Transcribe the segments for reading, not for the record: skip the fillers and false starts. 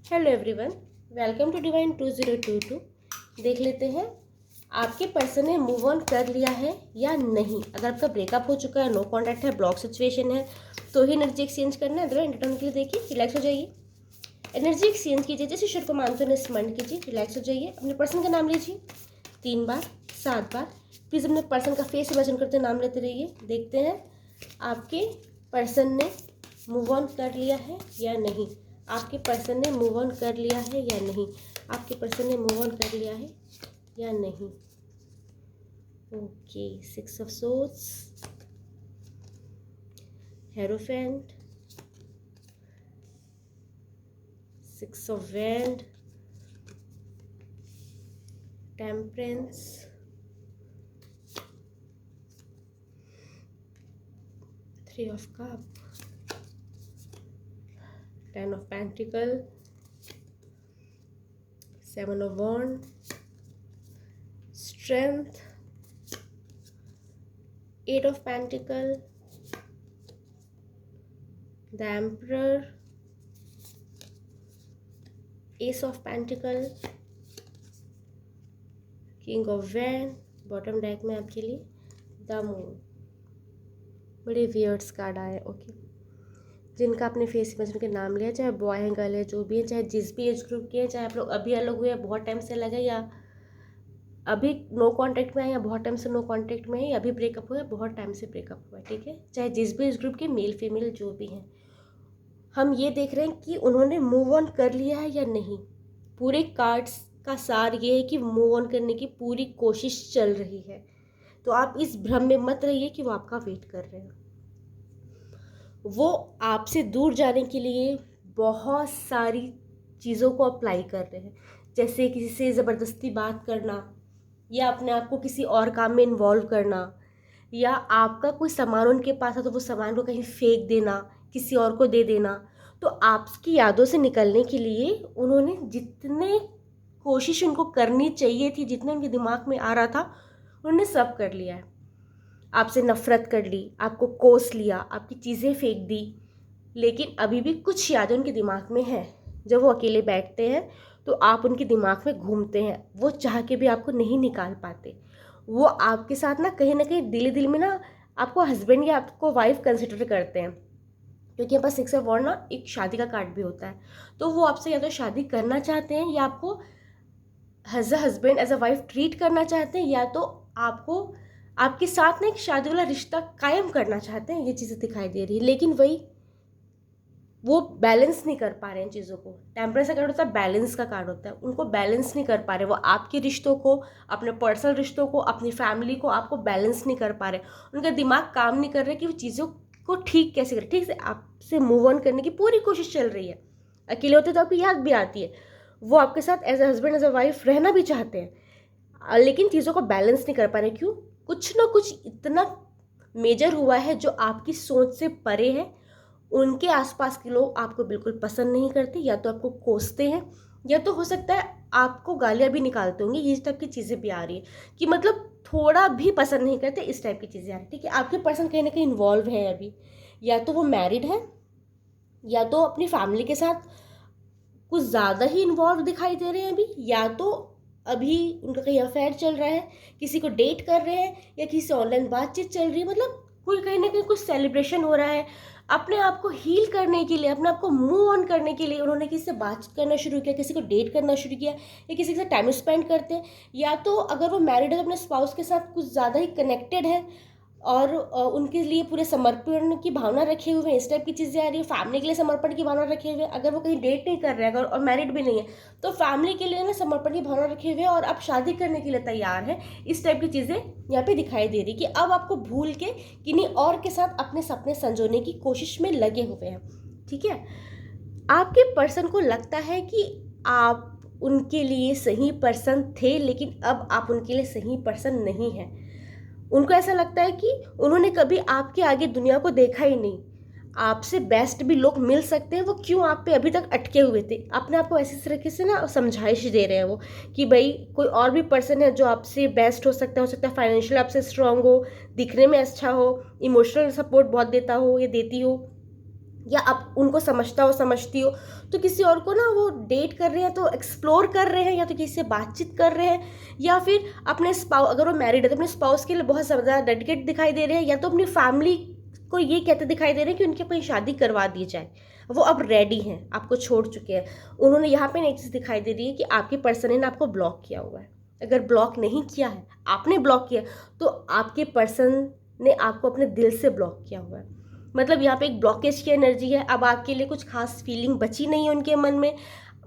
Hello everyone, welcome to divine 2022। देख लेते हैं आपके पर्सन ने मूव ऑन कर लिया है या नहीं। अगर आपका ब्रेकअप हो चुका है, नो कॉन्टैक्ट है, ब्लॉक सिचुएशन है, तो ही एनर्जी एक्सचेंज करना है। अदर एंटरटेन के लिए देखिए, रिलैक्स हो जाइए, एनर्जी एक्सचेंज कीजिए। जैसे ईश्वर को मानते हैं स्मरण कीजिए, रिलैक्स हो जाइए। अपने पर्सन का नाम लीजिए 3 बार 7 बार। प्लीज़ अपने पर्सन का फेस इमेजिन करते नाम लेते रहिए। देखते हैं आपके पर्सन ने मूव ऑन कर लिया है या नहीं। आपके पर्सन ने मूव ऑन कर लिया है या नहीं। आपके पर्सन ने मूव ऑन कर लिया है या नहीं। Okay, 6 of swords, hierophant, 6 of wand, temperance, 3 of cup, 10 of Pentacle, 7 of Wand, Strength, 8 of Pentacle, the Emperor, Ace of Pentacle, King of Wand, bottom deck में आपके लिए द मून। बड़े वियर्ड्स कार्ड आए। ओके, जिनका आपने फेस इमेजिन के नाम लिया, चाहे बॉय है गर्ल है जो भी है, चाहे जिस भी एज ग्रुप के हैं, चाहे आप लोग अभी अलग हुए हैं, बहुत टाइम से अलग है, या अभी नो कांटेक्ट में है, या बहुत टाइम से नो कांटेक्ट में है, या अभी ब्रेकअप हुआ है, बहुत टाइम से ब्रेकअप हुआ है, ठीक है। चाहे जिस भी एज ग्रुप के मेल फीमेल जो भी हैं, हम ये देख रहे हैं कि उन्होंने मूव ऑन कर लिया है या नहीं। पूरे कार्ड्स का सार ये है कि मूव ऑन करने की पूरी कोशिश चल रही है। तो आप इस भ्रम में मत रहिए कि वो आपका वेट कर रहे हैं। वो आपसे दूर जाने के लिए बहुत सारी चीज़ों को अप्लाई कर रहे हैं, जैसे किसी से ज़बरदस्ती बात करना, या अपने आप को किसी और काम में इन्वॉल्व करना, या आपका कोई सामान उनके पास है तो वो सामान को कहीं फेंक देना, किसी और को दे देना। तो आपकी यादों से निकलने के लिए उन्होंने जितने कोशिश उनको करनी चाहिए थी, जितने उनके दिमाग में आ रहा था, उन्होंने सब कर लिया है। आपसे नफरत कर ली, आपको कोस लिया, आपकी चीज़ें फेंक दी, लेकिन अभी भी कुछ यादें उनके दिमाग में हैं। जब वो अकेले बैठते हैं तो आप उनके दिमाग में घूमते हैं, वो चाह के भी आपको नहीं निकाल पाते। वो आपके साथ ना कहीं दिल में ना आपको हस्बैंड या आपको वाइफ कंसिडर करते हैं, क्योंकि यहाँ पर 6 ऑफ वॉन्ड ना एक शादी का कार्ड भी होता है। तो वो आपसे या तो शादी करना चाहते हैं, या आपको as a husband as a wife treat करना चाहते हैं, या तो आपको आपके साथ ना एक शादी वाला रिश्ता कायम करना चाहते हैं। ये चीज़ें दिखाई दे रही है, लेकिन वही वो बैलेंस नहीं कर पा रहे हैं चीज़ों को। टेम्परेंस का कार्ड होता है, बैलेंस का कार्ड होता है। उनको बैलेंस नहीं कर पा रहे, वो आपके रिश्तों को, अपने पर्सनल रिश्तों को, अपनी फैमिली को, आपको बैलेंस नहीं कर पा रहे। उनका दिमाग काम नहीं कर रहा कि वो चीज़ों को ठीक कैसे करें। ठीक से आपसे मूव ऑन करने की पूरी कोशिश चल रही है। अकेले होते तो आपकी याद भी आती है। वो आपके साथ as a husband as a wife रहना भी चाहते हैं, लेकिन चीज़ों को बैलेंस नहीं कर पा रहे। क्यों? कुछ ना कुछ इतना मेजर हुआ है जो आपकी सोच से परे है। उनके आसपास के लोग आपको बिल्कुल पसंद नहीं करते, या तो आपको कोसते हैं, या तो हो सकता है आपको गालियाँ भी निकालते होंगे। ये टाइप की चीज़ें भी आ रही है कि मतलब थोड़ा भी पसंद नहीं करते, इस टाइप की चीज़ें आ रही है, ठीक है। आपके पर्सन कहीं ना कहीं इन्वॉल्व है अभी, या तो वो मैरिड है, या तो अपनी फैमिली के साथ कुछ ज़्यादा ही इन्वॉल्व दिखाई दे रहे हैं अभी, या तो अभी उनका कहीं अफेयर चल रहा है, किसी को डेट कर रहे हैं, या किसी से ऑनलाइन बातचीत चल रही है। मतलब कोई कहीं ना कहीं कुछ सेलिब्रेशन हो रहा है। अपने आप को हील करने के लिए, अपने आप को मूव ऑन करने के लिए उन्होंने किसी से बात करना शुरू किया, किसी को डेट करना शुरू किया, या किसी के साथ टाइम स्पेंड करते हैं। या तो अगर वो मैरिड है तो अपने स्पाउस के साथ कुछ ज़्यादा ही कनेक्टेड है, और उनके लिए पूरे समर्पण की भावना रखे हुए हैं। इस टाइप की चीज़ें आ रही है। फैमिली के लिए समर्पण की भावना रखे हुए हैं। अगर वो कहीं डेट नहीं कर रहे हैं, अगर और मैरिड भी नहीं है, तो फैमिली के लिए ना समर्पण की भावना रखे हुए हैं, और आप शादी करने के लिए तैयार हैं। इस टाइप की चीज़ें यहाँ पे दिखाई दे रही कि अब आपको भूल के किन्हीं और के साथ अपने सपने संजोने की कोशिश में लगे हुए हैं, ठीक है। आपके पर्सन को लगता है कि आप उनके लिए सही पर्सन थे, लेकिन अब आप उनके लिए सही पर्सन नहीं हैं। उनको ऐसा लगता है कि उन्होंने कभी आपके आगे दुनिया को देखा ही नहीं। आपसे बेस्ट भी लोग मिल सकते हैं, वो क्यों आप पे अभी तक अटके हुए थे। अपने आप को ऐसी तरीके से ना समझाइश दे रहे हैं वो, कि भाई कोई और भी पर्सन है जो आपसे बेस्ट हो सकता है फाइनेंशियल आपसे स्ट्रांग हो, दिखने में अच्छा हो, इमोशनल सपोर्ट बहुत देता हो या देती हो, या आप उनको समझता हो समझती हो, तो किसी और को ना वो डेट कर रहे हैं तो एक्सप्लोर कर रहे हैं, या तो किसी से बातचीत कर रहे हैं, या फिर अपने स्पाउस, अगर वो मैरिड है तो अपने स्पाउस के लिए बहुत ज़्यादा डेडिकेट दिखाई दे रहे हैं, या तो अपनी फैमिली को ये कहते दिखाई दे रहे हैं कि उनकी अपनी शादी करवा दी जाए, वो अब रेडी हैं, आपको छोड़ चुके हैं। उन्होंने यहाँ पे एक चीज़ दिखाई दे रही है कि आपकी पर्सन ने आपको ब्लॉक किया हुआ है। अगर ब्लॉक नहीं किया है, आपने ब्लॉक किया, तो आपके पर्सन ने आपको अपने दिल से ब्लॉक किया हुआ है। मतलब यहाँ पे एक ब्लॉकेज की एनर्जी है। अब आपके लिए कुछ खास फीलिंग बची नहीं है उनके मन में।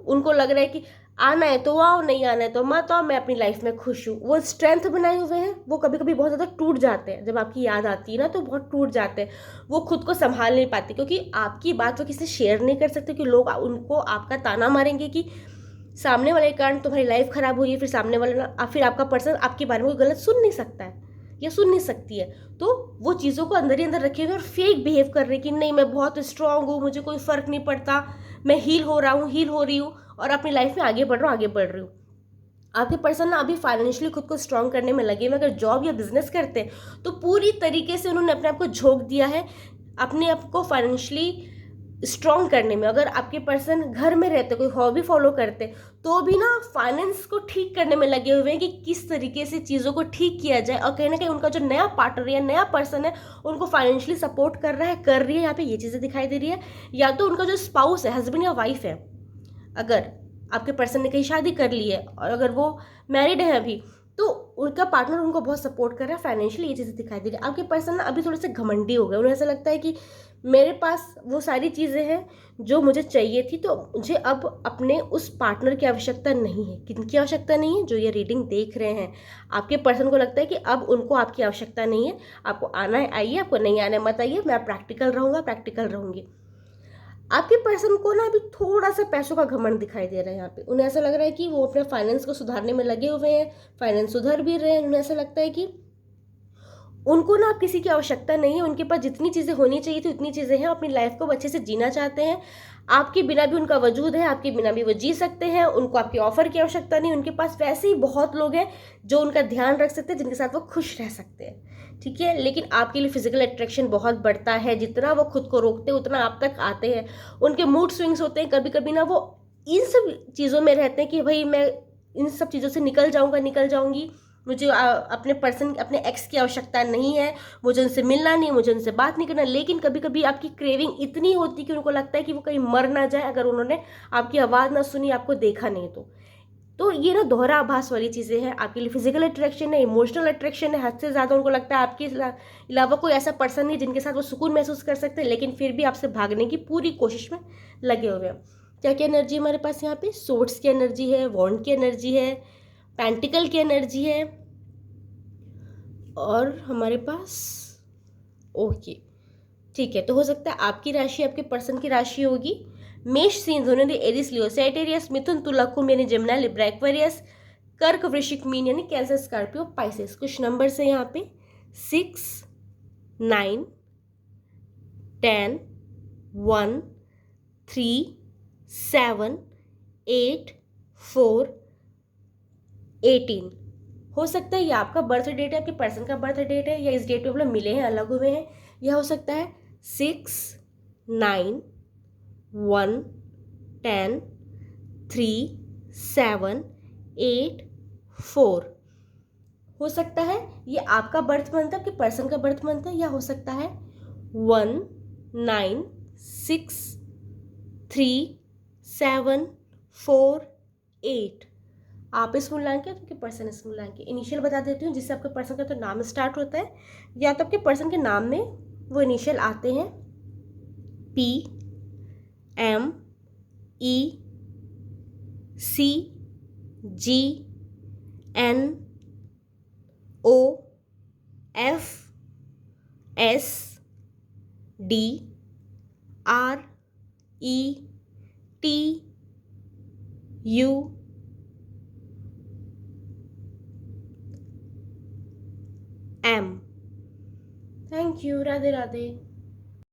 उनको लग रहा है कि आना है तो आओ, नहीं आना है तो मत आओ, मैं अपनी लाइफ में खुश हूँ। वो स्ट्रेंथ बनाए हुए हैं, वो कभी कभी बहुत ज़्यादा टूट जाते हैं। जब आपकी याद आती है ना तो बहुत टूट जाते हैं, वो खुद को संभाल नहीं पाते, क्योंकि आपकी बात वो किसी से शेयर नहीं कर सकते कि लोग उनको आपका ताना मारेंगे कि सामने वाले के कारण तुम्हारी लाइफ खराब हुई है, फिर सामने वाला फिर आपका पर्सन आपके बारे में कोई गलत सुन नहीं सकता है या सुन नहीं सकती है। तो वो चीज़ों को अंदर ही अंदर रखे हुए और फेक बिहेव कर रहे हैं कि नहीं मैं बहुत स्ट्रांग हूँ, मुझे कोई फ़र्क नहीं पड़ता, मैं हील हो रहा हूँ, हील हो रही हूँ, और अपनी लाइफ में आगे बढ़ रहा हूँ, आगे बढ़ रही हूँ। आपके पर्सन ना अभी फाइनेंशियली खुद को स्ट्रांग करने में लगे हुए। अगर जॉब या बिजनेस करते हैं तो पूरी तरीके से उन्होंने अपने आप को झोंक दिया है अपने आप को फाइनेंशियली स्ट्रॉन्ग करने में। अगर आपके पर्सन घर में रहते, कोई हॉबी फॉलो करते, तो भी ना फाइनेंस को ठीक करने में लगे हुए हैं कि किस तरीके से चीज़ों को ठीक किया जाए। और कहीं ना कहीं उनका जो नया पार्टनर या नया पर्सन है उनको फाइनेंशियली सपोर्ट कर रहा है, कर रही है। यहाँ पे ये चीज़ें दिखाई दे रही है। या तो उनका जो स्पाउस है, हस्बैंड या वाइफ है, अगर आपके पर्सन ने कहीं शादी कर ली है और अगर वो मैरिड है अभी, तो उनका पार्टनर उनको बहुत सपोर्ट कर रहा है फाइनेंशियली। ये चीज़ें दिखाई दे रही है। आपके पर्सन ना अभी थोड़े से घमंडी हो गए। उन्हें ऐसा लगता है कि मेरे पास वो सारी चीज़ें हैं जो मुझे चाहिए थी, तो मुझे अब अपने उस पार्टनर की आवश्यकता नहीं है। किनकी आवश्यकता नहीं है? जो ये रीडिंग देख रहे हैं, आपके पर्सन को लगता है कि अब उनको आपकी आवश्यकता नहीं है। आपको आना है आइए, आपको नहीं आना है मत आइए, मैं प्रैक्टिकल रहूँगा, प्रैक्टिकल रहूँगी। आपके पर्सन को ना अभी थोड़ा सा पैसों का घमंड दिखाई दे रहा है। यहाँ पे उन्हें ऐसा लग रहा है कि वो अपने फाइनेंस को सुधारने में लगे हुए हैं, फाइनेंस सुधर भी रहे हैं। उन्हें ऐसा लगता है कि उनको ना अब किसी की आवश्यकता नहीं है। उनके पास जितनी चीज़ें होनी चाहिए थी उतनी चीज़ें हैं। अपनी लाइफ को अच्छे से जीना चाहते हैं। आपके बिना भी उनका वजूद है, आपके बिना भी वो जी सकते हैं। उनको आपके ऑफर की आवश्यकता नहीं। उनके पास वैसे ही बहुत लोग हैं जो उनका ध्यान रख सकते हैं, जिनके साथ वो खुश रह सकते हैं, ठीक है। लेकिन आपके लिए फिजिकल अट्रैक्शन बहुत बढ़ता है। जितना वो खुद को रोकते हैं उतना आप तक आते हैं। उनके मूड स्विंग्स होते हैं। कभी कभी ना वो इन सब चीज़ों में रहते हैं कि भाई मैं इन सब चीज़ों से निकल जाऊँगा, निकल जाऊँगी, मुझे अपने पर्सन, अपने एक्स की आवश्यकता नहीं है, मुझे उनसे मिलना नहीं, मुझे उनसे बात नहीं करना। लेकिन कभी कभी आपकी क्रेविंग इतनी होती कि उनको लगता है कि वो कहीं मर ना जाए अगर उन्होंने आपकी आवाज़ ना सुनी, आपको देखा नहीं तो ये ना दोहरा आभास वाली चीज़ें हैं। आपके लिए फिजिकल अट्रैक्शन है, इमोशनल अट्रैक्शन है। हद से ज़्यादा उनको लगता है आपके अलावा कोई ऐसा पर्सन नहीं जिनके साथ वो सुकून महसूस कर सकते हैं, लेकिन फिर भी आपसे भागने की पूरी कोशिश में लगे हुए हैं। क्या क्या एनर्जी हमारे पास यहाँ पे? सोर्ट्स की एनर्जी है, वॉन्ड की एनर्जी है, पेंटिकल की एनर्जी है, और हमारे पास ओके, ठीक है। तो हो सकता है आपकी राशि आपके पर्सन की राशि होगी मेष, सिंह, धनु, एरिस, लियो, सैजिटेरियस, मिथुन, तुला, कुंभ यानी जमुना, लिब्रा, एक्वेरियस, कर्क, वृश्चिक, मीन यानी कैंसर, स्कॉर्पियो, पाइसेस। कुछ नंबर्स है यहाँ पे 6, 9, 10, 1, 3, 7, 8, 4, 18। हो सकता है ये आपका बर्थ डेट है, आपके पर्सन का बर्थ डेट है, या इस डेट पे आप लोग मिले हैं, अलग हुए हैं। यह हो सकता है 6, 9, 1, 10, 3, 7, 8, 4। हो सकता है ये आपका बर्थ मंथ है, आपके पर्सन का बर्थ मंथ है, या हो सकता है 1, 9, 6, 3, 7, 4, 8। आप इस मूलांक है, आपके पर्सन इस मूलांक है। इनिशियल बता देती हूँ जिससे आपके पर्सन का तो नाम स्टार्ट होता है, या तो आपके पर्सन के नाम में वो इनिशियल आते हैं P, M, E, C, G, N, O, F, S, D, R, E, T, U, M। Thank you. Radhe Radhe.